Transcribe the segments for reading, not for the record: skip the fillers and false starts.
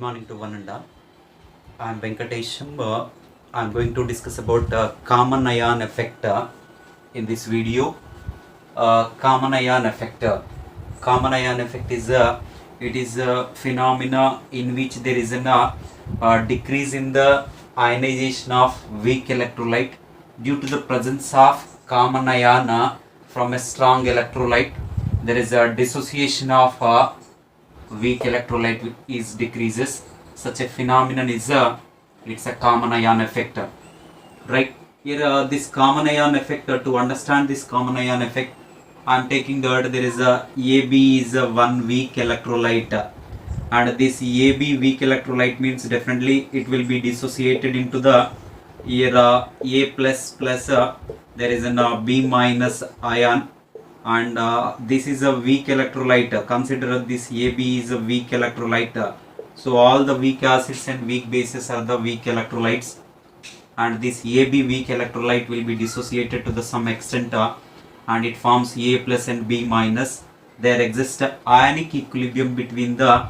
morning to one and all. I am Venkatesham. I am going to discuss about common ion effect in this video. Common ion effect. Common ion effect is it is a phenomena in which there is a decrease in the ionization of weak electrolyte due to the presence of common ion from a strong electrolyte. There is a dissociation of weak electrolyte is decreases. Such a phenomenon is it's a common ion effect, right? Here this common ion effect, to understand this common ion effect, I am taking that there is a AB is a one weak electrolyte, and this AB weak electrolyte means definitely it will be dissociated into the here A plus plus there is an B minus ion, and this is a weak electrolyte. Consider this AB is a weak electrolyte. So all the weak acids and weak bases are the weak electrolytes, and this AB weak electrolyte will be dissociated to the some extent and it forms A plus and B minus. There exists a ionic equilibrium between the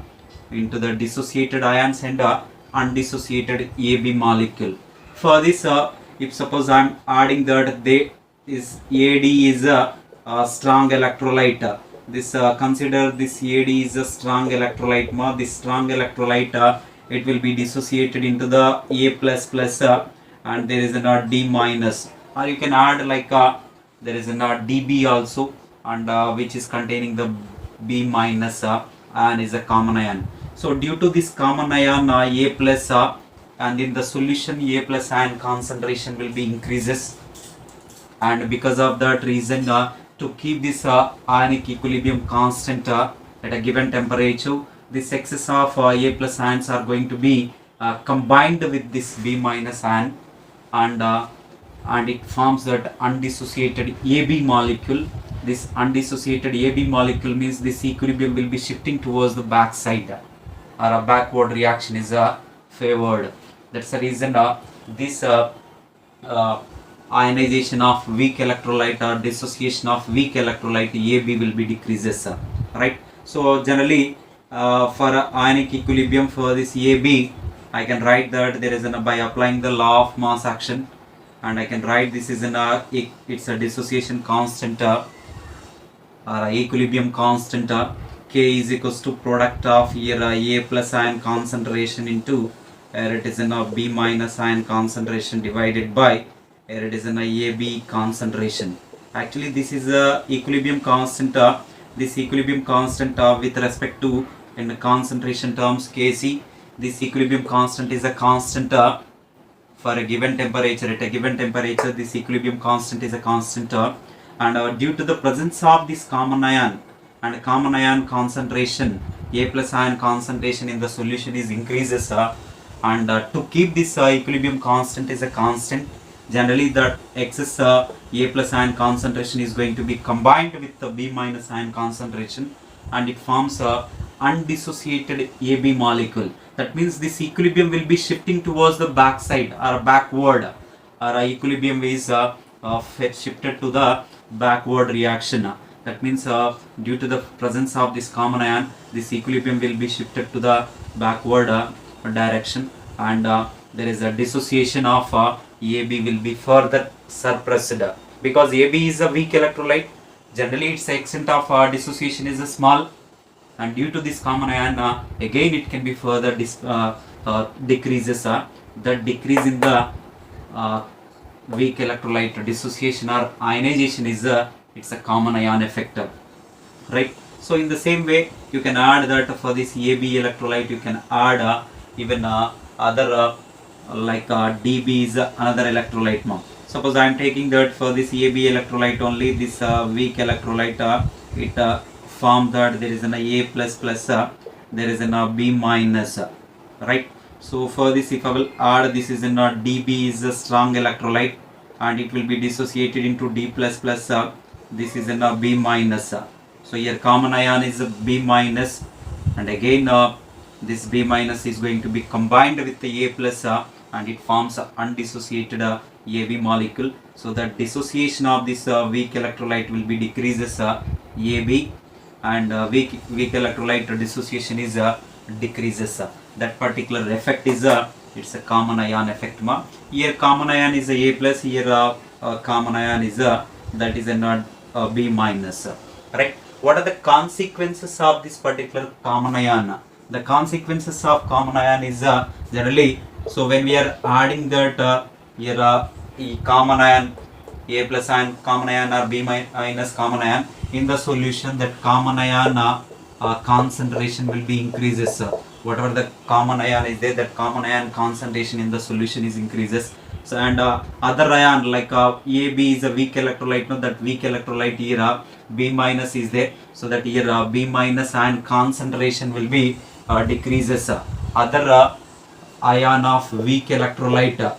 into the dissociated ions and undissociated AB molecule. For this, if suppose I am adding that they is AD is a strong electrolyte. This consider this AD is a strong electrolyte. This strong electrolyte it will be dissociated into the A plus plus and there is a D minus, or you can add like there is a DB also, and which is containing the B minus and is a common ion. So due to this common ion A plus and in the solution A plus ion concentration will be increases, and because of that reason to keep this ionic equilibrium constant at a given temperature, this excess of A plus ions are going to be combined with this B minus ion, and it forms that undissociated AB molecule. This undissociated AB molecule means this equilibrium will be shifting towards the back side, or a backward reaction is favored. That's the reason this ionization of weak electrolyte or dissociation of weak electrolyte AB will be decreases, right? So generally for ionic equilibrium for this AB, I can write that there is by applying the law of mass action, and I can write this is it's a dissociation constant or equilibrium constant K is equals to product of here A plus ion concentration into it is B minus ion concentration divided by it is an AB concentration. Actually this is a equilibrium constant. This equilibrium constant with respect to in the concentration terms Kc, this equilibrium constant is a constant for a given temperature. At a given temperature this equilibrium constant is a constant, and due to the presence of this common ion and common ion concentration, A plus ion concentration in the solution is increases, and to keep this equilibrium constant is a constant, generally the excess A plus ion concentration is going to be combined with the B minus ion concentration, and it forms a undissociated AB molecule. That means this equilibrium will be shifting towards the back side or backward, or equilibrium is shifted to the backward reaction. That means due to the presence of this common ion, this equilibrium will be shifted to the backward direction, and there is a dissociation of AB will be further suppressed, because AB is a weak electrolyte. Generally its extent of dissociation is small, and due to this common ion again it can be further decreases. The decrease in the weak electrolyte dissociation or ionization is it's a common ion effect, right? So in the same way you can add that for this AB electrolyte you can add even other like DB is another electrolyte. Suppose I am taking that for this AB electrolyte only, this weak electrolyte it form that there is an A plus plus there is an B minus, right? So for this if I will add this is an DB is a strong electrolyte, and it will be dissociated into D plus plus this is an B minus. So here common ion is a B minus, and again this B minus is going to be combined with the A plus and it forms undissociated AB molecule. So the dissociation of this weak electrolyte will be decreases AB, and weak electrolyte dissociation is decreases. that particular effect is it's a common ion effect ma. Here common ion is a plus, here common ion is that is a not B minus, right? What are the consequences of this particular common ion? The consequences of common ion is generally, so when we are adding that here common ion A plus ion common ion or B minus common ion in the solution, that common ion concentration will be increases. Whatever the common ion is there, that common ion concentration in the solution is increases. So and other ion like AB is a weak electrolyte, no, that weak electrolyte here B minus is there, so that here B minus ion concentration will be decreases. Other ion of weak electrolyte,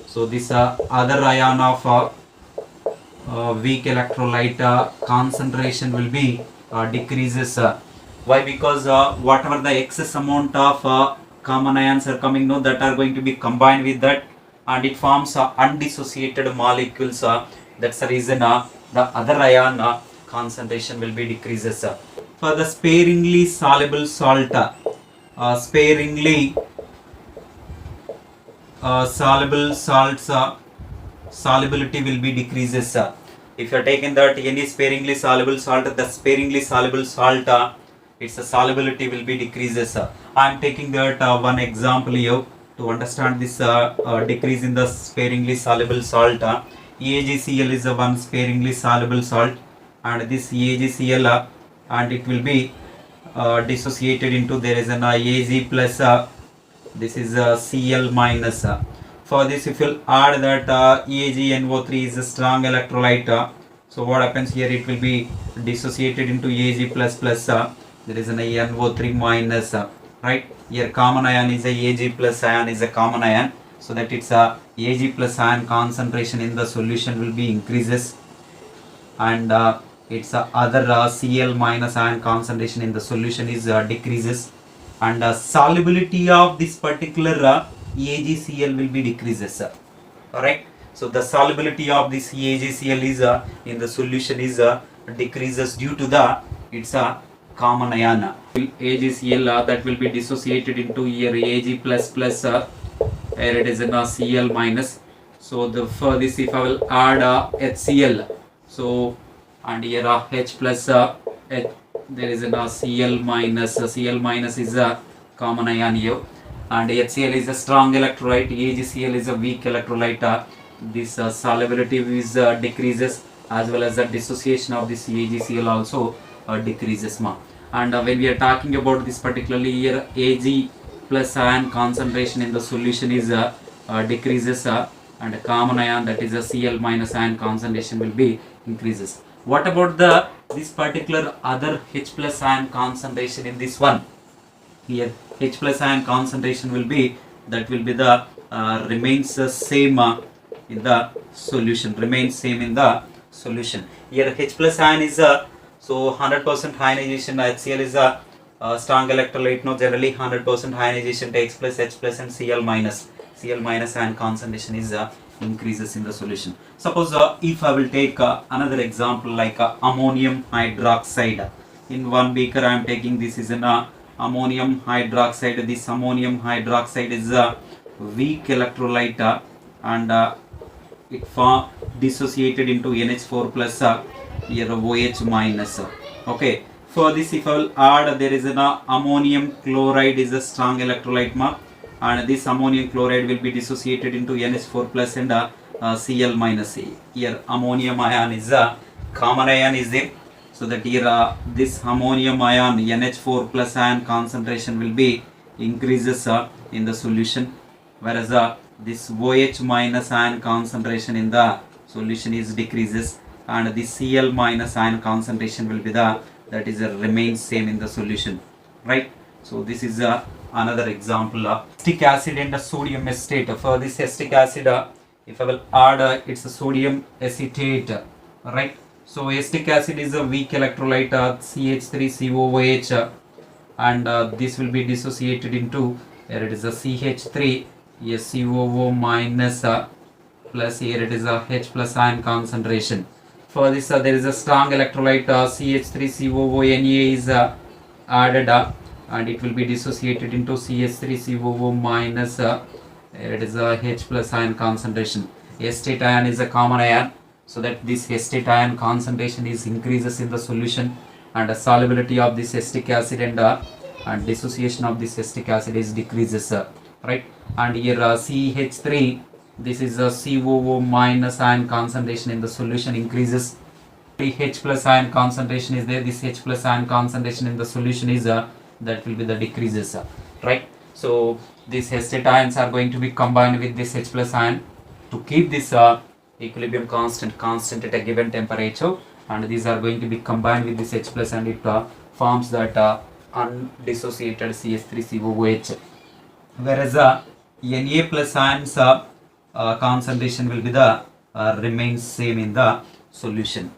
so this other ion of weak electrolyte concentration will be decreases. Why? Because whatever the excess amount of common ions are coming, no, that are going to be combined with that, and it forms undissociated molecules. That's the reason the other ion concentration will be decreases. For the sparingly soluble salt, sparingly soluble salts solubility will be decreases. If you are taking that any sparingly soluble salt, the sparingly soluble salt its solubility will be decreases. I am taking that one example here to understand this decrease in the sparingly soluble salt. EAgCl is a one sparingly soluble salt, and this EAgCl and it will be dissociated into, there is an Ag plus this is Cl minus. For this, if you add that EAgNO3 is a strong electrolyte, so what happens here, it will be dissociated into Ag plus plus there is an NO3 minus, right? Here common ion is a Ag plus ion is a common ion, so that it's a Ag plus ion concentration in the solution will be increases, and its other Cl minus ion concentration in the solution is decreases, and solubility of this particular EAgCl will be decreases. Alright, so the solubility of this EAgCl is in the solution is decreases due to the its common ion. AgCl that will be dissociated into here Ag plus plus here it is an Cl minus. So the for this, if I will add HCl, so and here H plus H, there is an Cl minus. Cl minus is a common ion here, and HCl is a strong electrolyte, AgCl is a weak electrolyte. This solubility is decreases, as well as the dissociation of this AgCl also decreases. And when we are talking about this particularly here, Ag plus ion concentration in the solution is decreases, and a common ion, that is a Cl minus ion concentration will be increases. What about the this particular other H plus ion concentration in this one? Here H plus ion concentration will be, that will be the remains same in the solution, remains same in the solution. Here H plus ion is so 100% ionization, HCl is a strong electrolyte, no, generally 100% ionization takes place, H plus and Cl minus ion concentration is increases in the solution. Suppose if I will take another example like ammonium hydroxide. In one beaker I am taking, this is an ammonium hydroxide. This ammonium hydroxide is a weak electrolyte, and it dissociated into NH4 plus here OH minus. Okay, for this if I will add, there is an ammonium chloride is a strong electrolyte, and this ammonium chloride will be dissociated into NH4 plus and Cl minus. Here ammonium ion is a common ion is there, so that here this ammonium ion NH4 plus ion concentration will be increases in the solution, whereas this OH minus ion concentration in the solution is decreases, and the Cl minus ion concentration will be the, that is remains same in the solution, right? So this is another example of acetic acid and sodium acetate. For this acetic acid, if I will add it's a sodium acetate, right? So acetic acid is a weak electrolyte, CH3COOH, and this will be dissociated into, here it is a CH3 COO minus plus, here it is a H plus ion concentration. For this there is a strong electrolyte, CH3COONA is added, and it will be dissociated into CH3COO minus it is a H plus ion concentration. S state ion is a common ion, so that this S state ion concentration is increases in the solution, and the solubility of this acetic acid and dissociation of this acetic acid is decreases, right? And here CH3, this is a COO minus ion concentration in the solution increases. H plus ion concentration is there, this H plus ion concentration in the solution is that will be the decreases, right? So these acetate ions are going to be combined with this H plus ion to keep this equilibrium constant at a given temperature, and these are going to be combined with this H plus, and it forms that undissociated CH3COOH, whereas Na plus ions concentration will be the remains same in the solution.